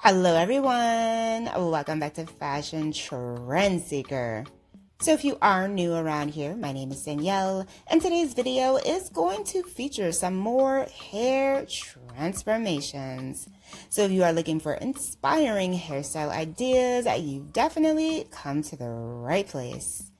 Hello everyone, welcome back to Fashion Trend Seeker. So if you are new around here, my name is Danielle, and today's video is going to feature some more hair transformations. So if you are looking for inspiring hairstyle ideas, you've definitely come to the right place.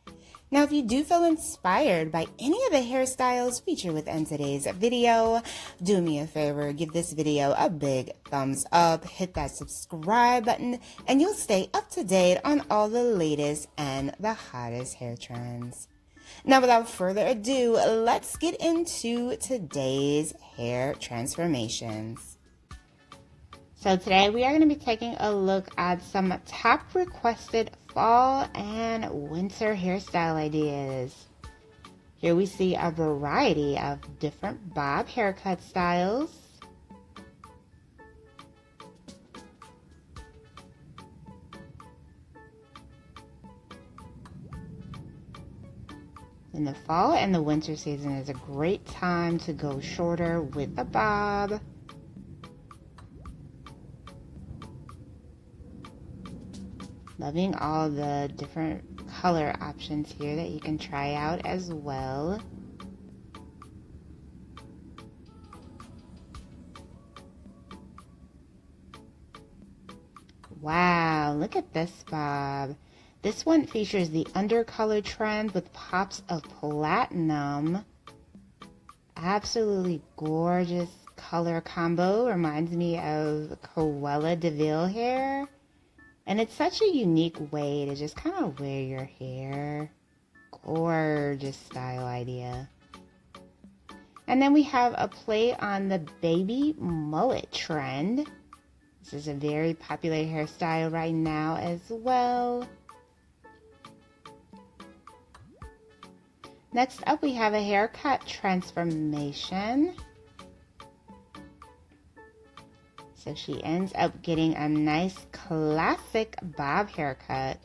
Now, if you do feel inspired by any of the hairstyles featured within today's video, do me a favor, give this video a big thumbs up, hit that subscribe button, and you'll stay up to date on all the latest and the hottest hair trends. Now, without further ado, let's get into today's hair transformations. So today we are going to be taking a look at some top requested fall and winter hairstyle ideas. Here we see a variety of different bob haircut styles. In the fall and the winter season is a great time to go shorter with a bob. Loving all the different color options here that you can try out as well. Wow, look at this bob. This one features the undercolor trend with pops of platinum. Absolutely gorgeous color combo. Reminds me of Cruella de Vil hair. And it's such a unique way to just kind of wear your hair. Gorgeous style idea. And then we have a play on the baby mullet trend. This is a very popular hairstyle right now as well. Next up, we have a haircut transformation. So she ends up getting a nice classic bob haircut.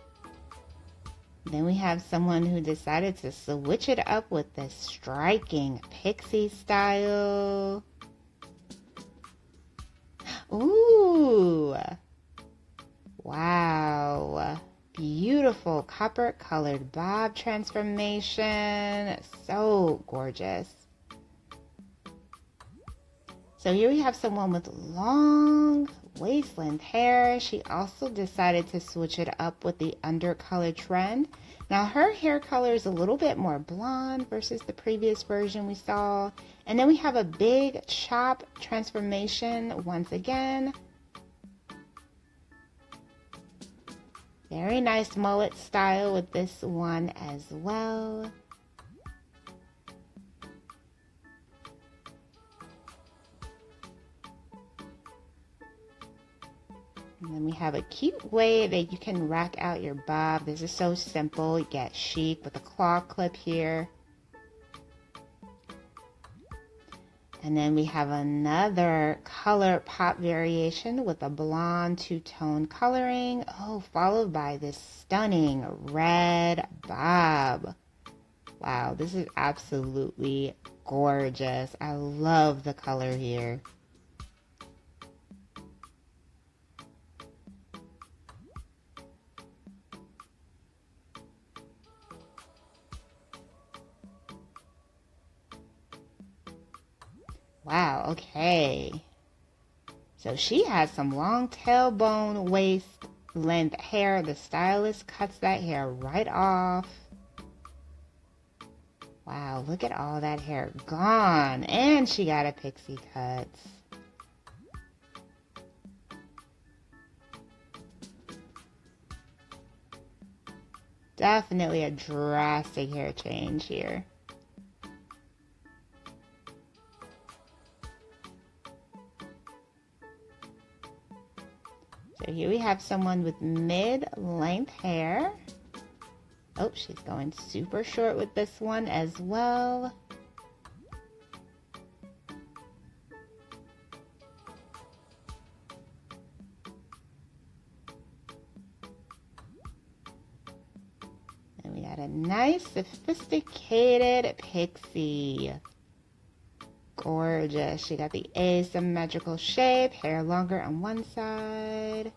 Then we have someone who decided to switch it up with this striking pixie style. Ooh! Wow! Beautiful copper colored bob transformation. So gorgeous. So here we have someone with long waist length hair. She also decided to switch it up with the undercolor trend. Now her hair color is a little bit more blonde versus the previous version we saw. And then we have a big chop transformation once again. Very nice mullet style with this one as well. And then we have a cute way that you can rack out your bob. This is so simple. You get chic with a claw clip here. And then we have another color pop variation with a blonde two-tone coloring. Oh, followed by this stunning red bob. Wow, this is absolutely gorgeous. I love the color here. Wow, okay. So she has some long tailbone waist length hair. The stylist cuts that hair right off. Wow, look at all that hair gone. And she got a pixie cut. Definitely a drastic hair change here. So here we have someone with mid-length hair. Oh, she's going super short with this one as well. And we got a nice sophisticated pixie. Gorgeous. She got the asymmetrical shape, hair longer on one side.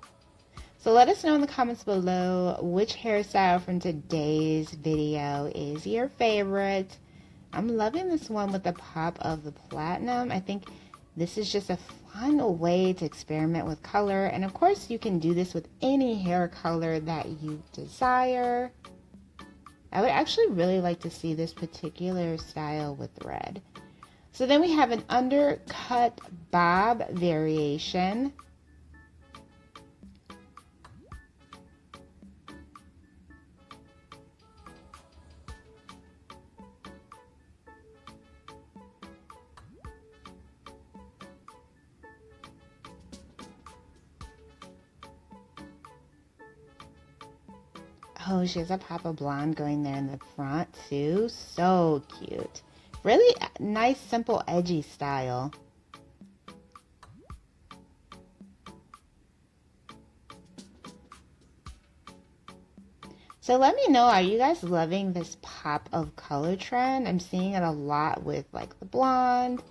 So let us know in the comments below which hairstyle from today's video is your favorite. I'm loving this one with the pop of the platinum. I think this is just a fun way to experiment with color. And of course, you can do this with any hair color that you desire. I would actually really like to see this particular style with red. So then we have an undercut bob variation. Oh, she has a pop of blonde going there in the front too. So cute. Really nice, simple, edgy style. So let me know, are you guys loving this pop of color trend? I'm seeing it a lot with like the blonde.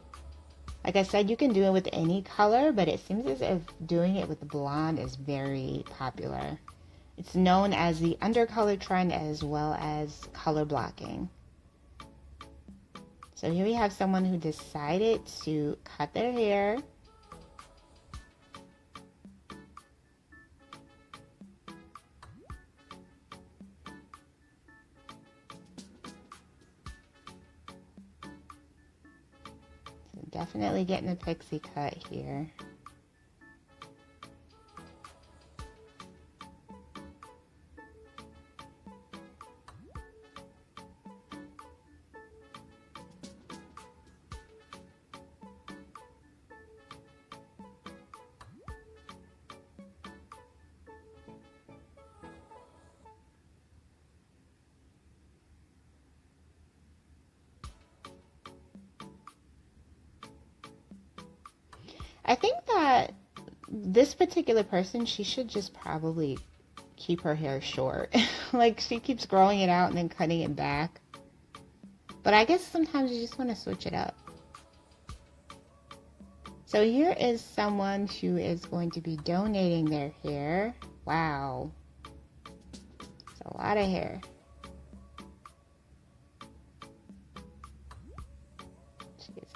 Like I said, you can do it with any color, but it seems as if doing it with the blonde is very popular. It's known as the undercolor trend as well as color blocking. So here we have someone who decided to cut their hair. So definitely getting a pixie cut here. I think that this particular person, she should just probably keep her hair short. Like she keeps growing it out and then cutting it back. But I guess sometimes you just want to switch it up. So here is someone who is going to be donating their hair. Wow. It's a lot of hair.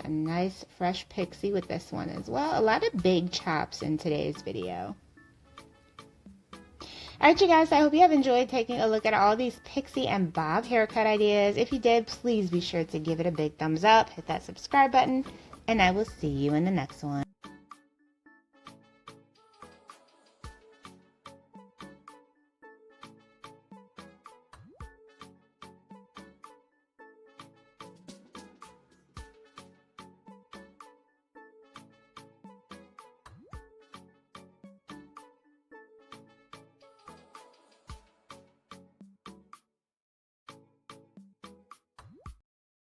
A nice fresh pixie with this one as well. A lot of big chops in today's video. Alright you guys, I hope you have enjoyed taking a look at all these pixie and bob haircut ideas. If you did, please be sure to give it a big thumbs up, hit that subscribe button, and I will see you in the next one.